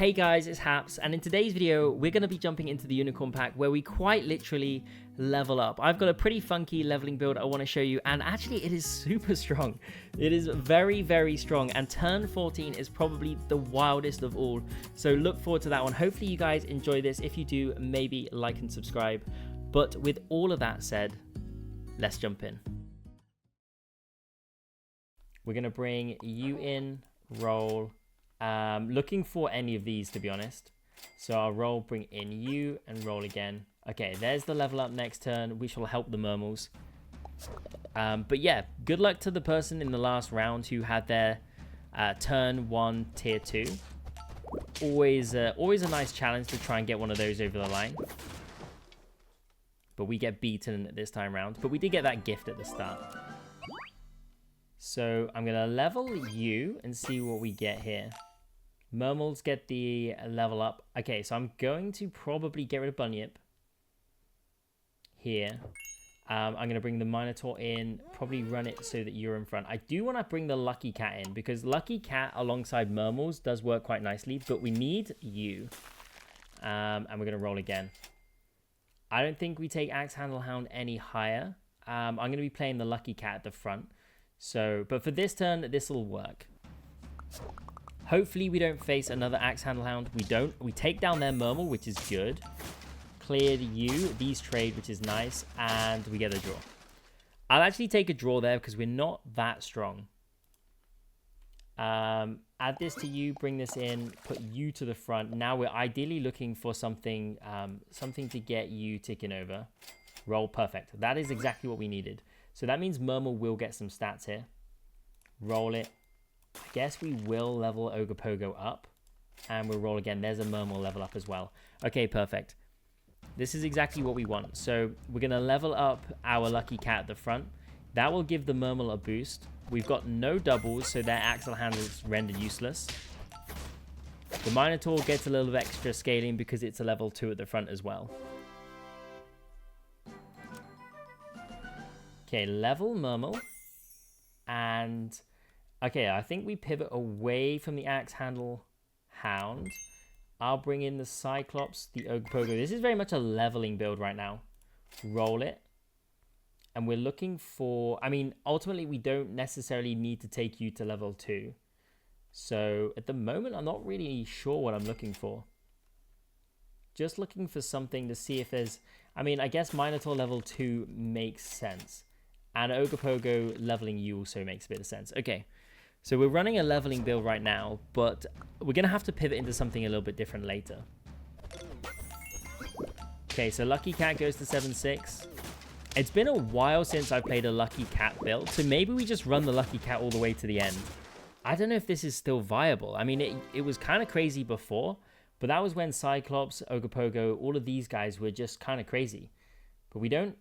Hey guys, it's Haps, and in today's video, we're going to be jumping into the Unicorn Pack where we quite literally level up. I've got a pretty funky leveling build I want to show you, and actually it is super strong. It is very, very strong, and turn 14 is probably the wildest of all. So look forward to that one. Hopefully you guys enjoy this. If you do, maybe like and subscribe. But with all of that said, let's jump in. We're going to bring you in, roll. Looking for any of these, to be honest. So I'll roll, bring in you, and roll again. Okay, there's the level up next turn, which will help the Mermals. But yeah, good luck to the person in the last round who had their turn 1 tier 2. Always a nice challenge to try and get one of those over the line. But we get beaten this time round. But we did get that gift at the start. So I'm going to level you and see what we get here. Mermals get the level up. Okay, so I'm going to probably get rid of Bunyip here. I'm going to bring the Minotaur in, probably run it so that you're in front. I do want to bring the Lucky Cat in because Lucky Cat alongside Mermals does work quite nicely, but we need you. And we're going to roll again. I don't think we take Axe Handle Hound any higher. I'm going to be playing the Lucky Cat at the front. So, but for this turn, this will work. Hopefully we don't face another Axe Handle Hound. We don't. We take down their Mermal, which is good. Cleared you. These trade, which is nice. And we get a draw. I'll actually take a draw there because we're not that strong. Add this to you. Bring this in. Put you to the front. Now we're ideally looking for something, something to get you ticking over. Roll perfect. That is exactly what we needed. So that means Mermal will get some stats here. Roll it. I guess we will level Ogopogo up. And we'll roll again. There's a Mermal level up as well. Okay, perfect. This is exactly what we want. So we're going to level up our Lucky Cat at the front. That will give the Mermal a boost. We've got no doubles, so their Axle Handle is rendered useless. The Minotaur gets a little bit extra scaling because it's a level 2 at the front as well. Okay, level Mermal. And, okay, I think we pivot away from the Axe Handle Hound. I'll bring in the Cyclops, the Ogopogo. This is very much a leveling build right now. Roll it. And we're looking for, I mean, ultimately we don't necessarily need to take you to level 2. So at the moment, I'm not really sure what I'm looking for. Just looking for something to see if there's, I mean, I guess Minotaur level 2 makes sense. And Ogopogo leveling you also makes a bit of sense. Okay, so we're running a leveling build right now, but we're going to have to pivot into something a little bit different later. Okay, so Lucky Cat goes to 7-6. It's been a while since I played a Lucky Cat build, so maybe we just run the Lucky Cat all the way to the end. I don't know if this is still viable. I mean, it was kind of crazy before, but that was when Cyclops, Ogopogo, all of these guys were just kind of crazy. But we don't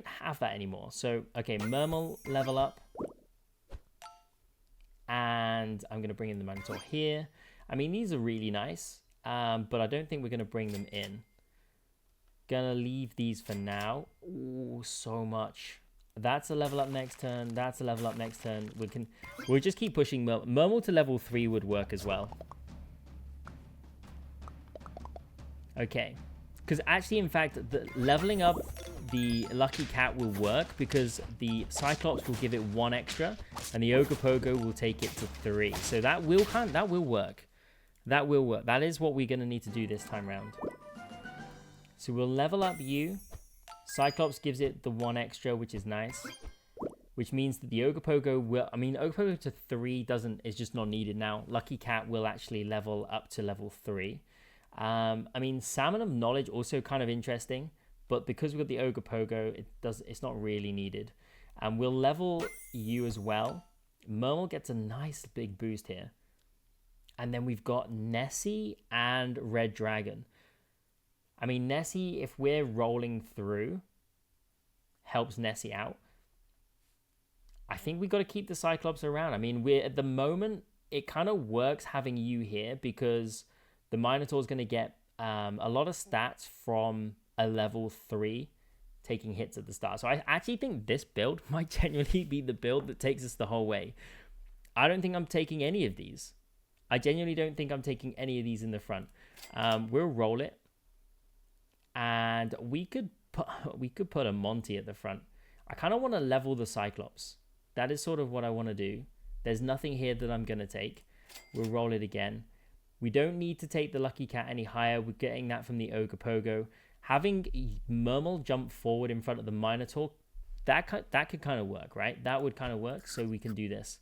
have that anymore. So, okay, Mermal level up. And I'm going to bring in the Minotaur here. I mean, these are really nice. But I don't think we're going to bring them in. Gonna leave these for now. Ooh, so much. That's a level up next turn. That's a level up next turn. We'll just keep pushing. Mermal to level 3 would work as well. Okay. Because actually, in fact, the leveling up the Lucky Cat will work because the Cyclops will give it 1 extra and the Ogopogo will take it to 3. So that will work. That will work. That is what we're going to need to do this time round. So we'll level up you. Cyclops gives it the 1 extra, which is nice. Which means that the Ogopogo will, I mean, Ogopogo to 3 is just not needed now. Lucky Cat will actually level up to level 3. I mean, Salmon of Knowledge also kind of interesting, but because we've got the Ogopogo, it's not really needed. And we'll level you as well. Mermal gets a nice big boost here. And then we've got Nessie and Red Dragon. I mean, Nessie, if we're rolling through, helps Nessie out. I think we've got to keep the Cyclops around. I mean, at the moment, it kind of works having you here because the Minotaur is going to get a lot of stats from a level 3 taking hits at the start. So I actually think this build might genuinely be the build that takes us the whole way. I don't think I'm taking any of these. I genuinely don't think I'm taking any of these in the front. We'll roll it. And we could put a Monty at the front. I kind of want to level the Cyclops. That is sort of what I want to do. There's nothing here that I'm going to take. We'll roll it again. We don't need to take the Lucky Cat any higher. We're getting that from the Ogre Pogo. Having Mermal jump forward in front of the Minotaur, that could kind of work, right? That would kind of work, so we can do this.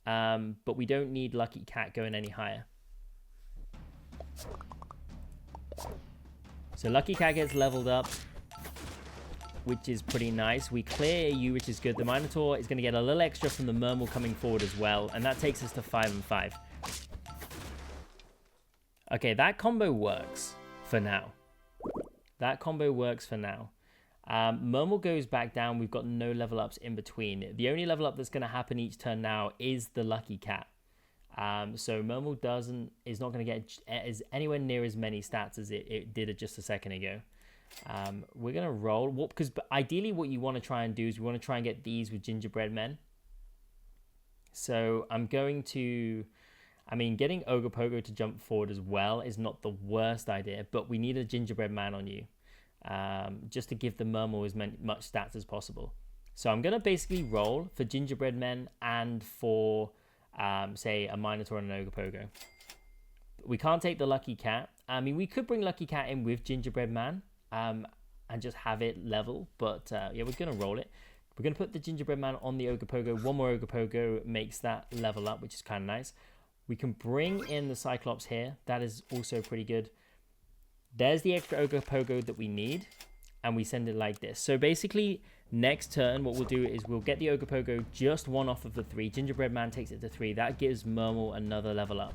But we don't need Lucky Cat going any higher. So Lucky Cat gets leveled up, which is pretty nice. We clear you, which is good. The Minotaur is going to get a little extra from the Mermal coming forward as well, and that takes us to 5 and 5. Okay, that combo works for now. That combo works for now. Mermal goes back down. We've got no level ups in between. The only level up that's going to happen each turn now is the Lucky Cat. So Mermal is not going to get anywhere near as many stats as it did just a second ago. We're going to roll. Because ideally what you want to try and do is we want to try and get these with gingerbread men. So I'm going to... I mean, getting Ogre Pogo to jump forward as well is not the worst idea, but we need a gingerbread man on you. Just to give the Mermal as much stats as possible. So I'm going to basically roll for gingerbread men and for... say a Minotaur and an Ogre Pogo. We can't take the Lucky Cat. I mean, we could bring Lucky Cat in with Gingerbread Man and just have it level, but yeah, we're going to roll it. We're going to put the Gingerbread Man on the Ogre Pogo. One more Ogre Pogo makes that level up, which is kind of nice. We can bring in the Cyclops here. That is also pretty good. There's the extra Ogre Pogo that we need, and we send it like this. So basically... next turn, what we'll do is we'll get the Ogre Pogo just one off of the 3. Gingerbread Man takes it to 3. That gives Mermal another level up.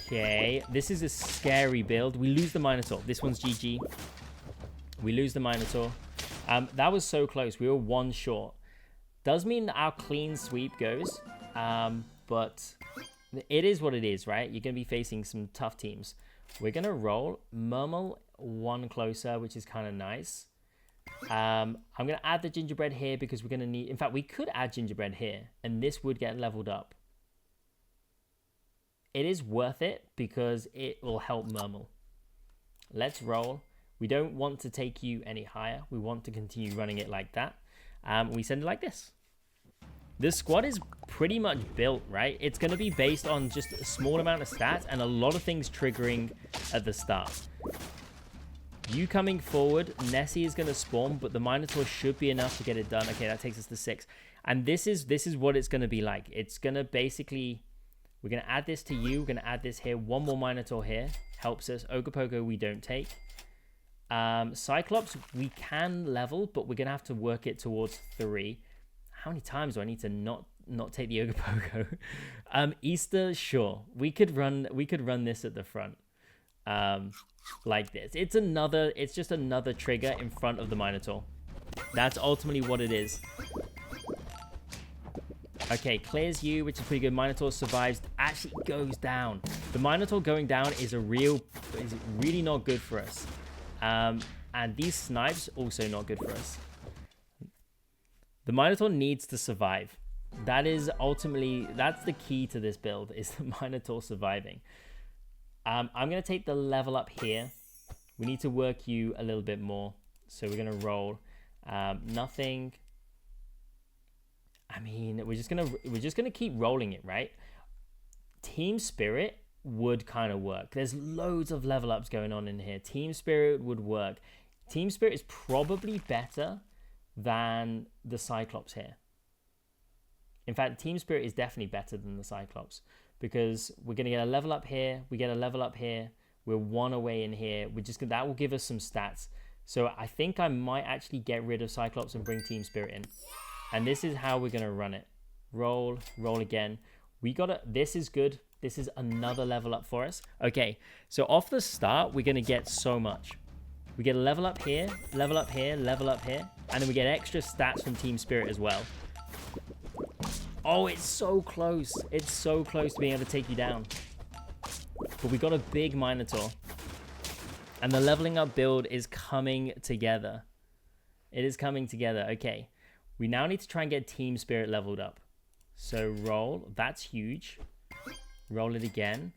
Okay, this is a scary build. We lose the Minotaur. This one's GG. We lose the Minotaur. That was so close. We were 1 short. Does mean that our clean sweep goes, but it is what it is, right? You're going to be facing some tough teams. We're going to roll Mermal 1 closer, which is kind of nice. I'm going to add the gingerbread here because we're going to need... in fact, we could add gingerbread here, and this would get leveled up. It is worth it because it will help Mermal. Let's roll. We don't want to take you any higher. We want to continue running it like that. We send it like this. This squad is pretty much built, right? It's going to be based on just a small amount of stats and a lot of things triggering at the start. You coming forward, Nessie is going to spawn, but the Minotaur should be enough to get it done. Okay, that takes us to 6. And this is what it's going to be like. It's going to basically... we're going to add this to you. We're going to add this here. One more Minotaur here. Helps us. Ogre Pogo we don't take. Cyclops we can level, but we're going to have to work it towards 3. How many times do I need to not take the Ogre Pogo? Easter, sure. We could run this at the front. Like this. It's just another trigger in front of the Minotaur. That's ultimately what it is. Okay, clears you, which is pretty good. Minotaur survives, actually goes down. The Minotaur going down is really not good for us. And these snipes also not good for us. The Minotaur needs to survive. That's the key to this build, is the Minotaur surviving. I'm going to take the level up here. We need to work you a little bit more. So we're going to roll. Nothing. I mean, we're just gonna keep rolling it, right? Team Spirit would kind of work. There's loads of level ups going on in here. Team Spirit would work. Team Spirit is probably better than the Cyclops here. In fact, Team Spirit is definitely better than the Cyclops because we're gonna get a level up here. We get a level up here. We're 1 away in here. That will give us some stats. So I think I might actually get rid of Cyclops and bring Team Spirit in. And this is how we're going to run it. Roll again. This is good. This is another level up for us. Okay, so off the start, we're going to get so much. We get a level up here, level up here, level up here. And then we get extra stats from Team Spirit as well. Oh, it's so close. It's so close to being able to take you down. But we got a big Minotaur. And the leveling up build is coming together. It is coming together. Okay. We now need to try and get Team Spirit leveled up. So roll. That's huge. Roll it again.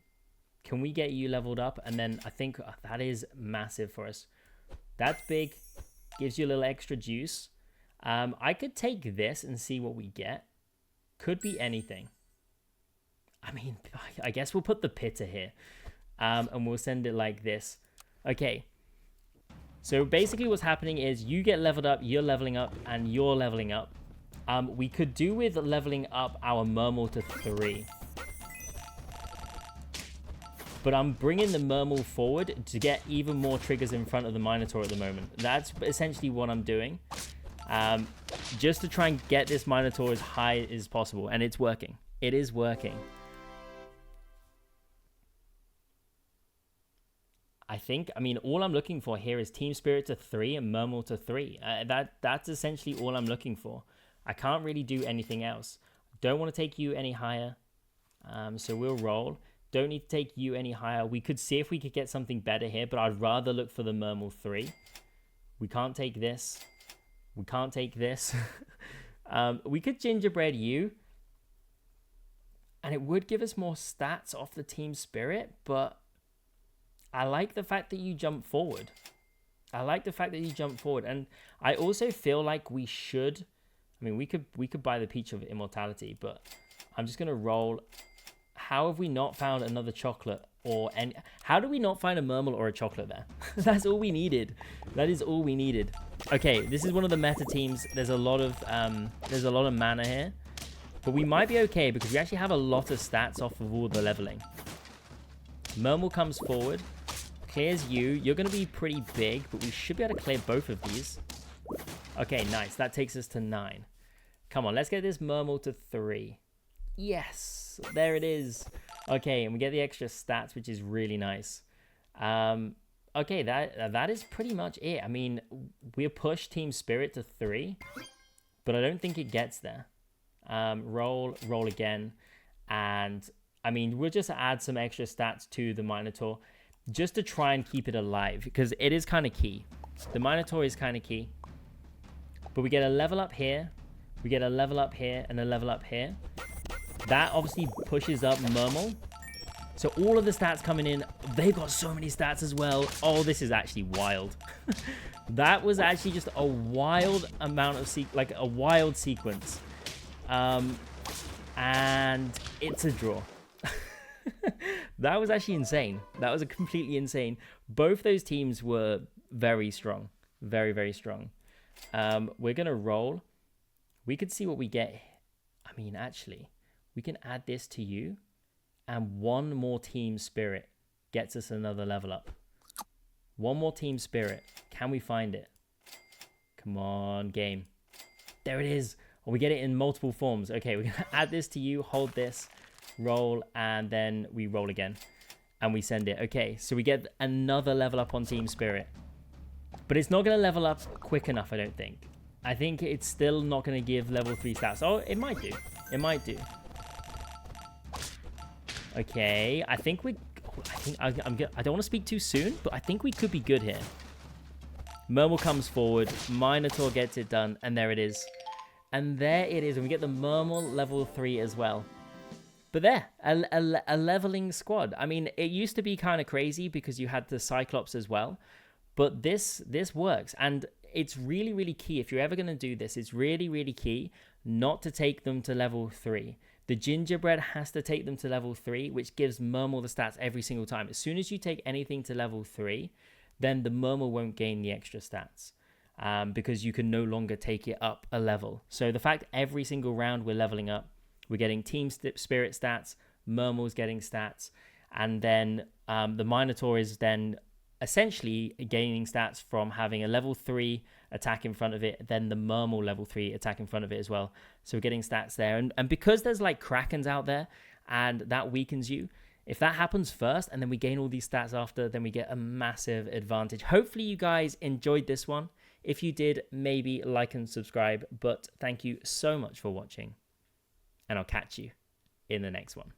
Can we get you leveled up? And then I think that is massive for us. That's big. Gives you a little extra juice. I could take this and see what we get. Could be anything. I mean, I guess we'll put the pitter here. And we'll send it like this. Okay. So basically what's happening is you get leveled up, you're leveling up, and you're leveling up. We could do with leveling up our Mermal to 3. But I'm bringing the Mermal forward to get even more triggers in front of the Minotaur at the moment. That's essentially what I'm doing. Just to try and get this Minotaur as high as possible. And it's working. It is working. I mean, all I'm looking for here is Team Spirit to 3 and Mermal to 3. That's essentially all I'm looking for. I can't really do anything else. Don't want to take you any higher. So we'll roll. Don't need to take you any higher. We could see if we could get something better here, but I'd rather look for the Mermal 3. We can't take this. We can't take this. We could gingerbread you. And it would give us more stats off the Team Spirit, but I like the fact that you jump forward. I like the fact that you jump forward. And I also feel like we should... I mean, we could buy the Peach of Immortality, but I'm just going to roll. How have we not found another chocolate or any... How do we not find a Mermal or a chocolate there? That's all we needed. That is all we needed. Okay, this is one of the meta teams. There's a lot of mana here. But we might be okay because we actually have a lot of stats off of all the leveling. Mermal comes forward. Clears you. You're going to be pretty big, but we should be able to clear both of these. Okay, nice. That takes us to 9. Come on, let's get this Mermal to 3. Yes, there it is. Okay, and we get the extra stats, which is really nice. Okay, that is pretty much it. I mean, we'll push Team Spirit to 3, but I don't think it gets there. Roll again, and I mean, we'll just add some extra stats to the Minotaur just to try and keep it alive, because it is kind of key. The Minotaur is kind of key. But we get a level up here, we get a level up here, and a level up here. That obviously pushes up Mermal. So all of the stats coming in, they've got so many stats as well. Oh, this is actually wild. That was actually just a wild amount of, a wild sequence. And it's a draw. That was actually insane. That was a completely insane. Both those teams were very strong. Very, very strong. We're going to roll. We could see what we get. I mean, actually, we can add this to you. And one more Team Spirit gets us another level up. One more Team Spirit. Can we find it? Come on, game. There it is. Oh, we get it in multiple forms. Okay, we're going to add this to you. Hold this. Roll. And then we roll again. And we send it. Okay, so we get another level up on Team Spirit. But it's not going to level up quick enough, I don't think. I think it's still not going to give level 3 stats. Oh, it might do. It might do. Okay, I think we... I don't want to speak too soon, but I think we could be good here. Mermal comes forward. Minotaur gets it done. And there it is. And there it is. And we get the Mermal level 3 as well. But there, a leveling squad. I mean, it used to be kind of crazy because you had the Cyclops as well. But this works. And it's really, really key. If you're ever going to do this, it's really, really key not to take them to level 3. The gingerbread has to take them to level 3, which gives Mermal the stats every single time. As soon as you take anything to level 3, then the Mermal won't gain the extra stats because you can no longer take it up a level. So the fact every single round we're leveling up, we're getting Team Spirit stats, Mermal's getting stats, and then the Minotaur is then essentially gaining stats from having a level 3 attack in front of it, then the Mermal level 3 attack in front of it as well. So we're getting stats there. And because there's like Krakens out there and that weakens you, if that happens first and then we gain all these stats after, then we get a massive advantage. Hopefully you guys enjoyed this one. If you did, maybe like and subscribe. But thank you so much for watching. And I'll catch you in the next one.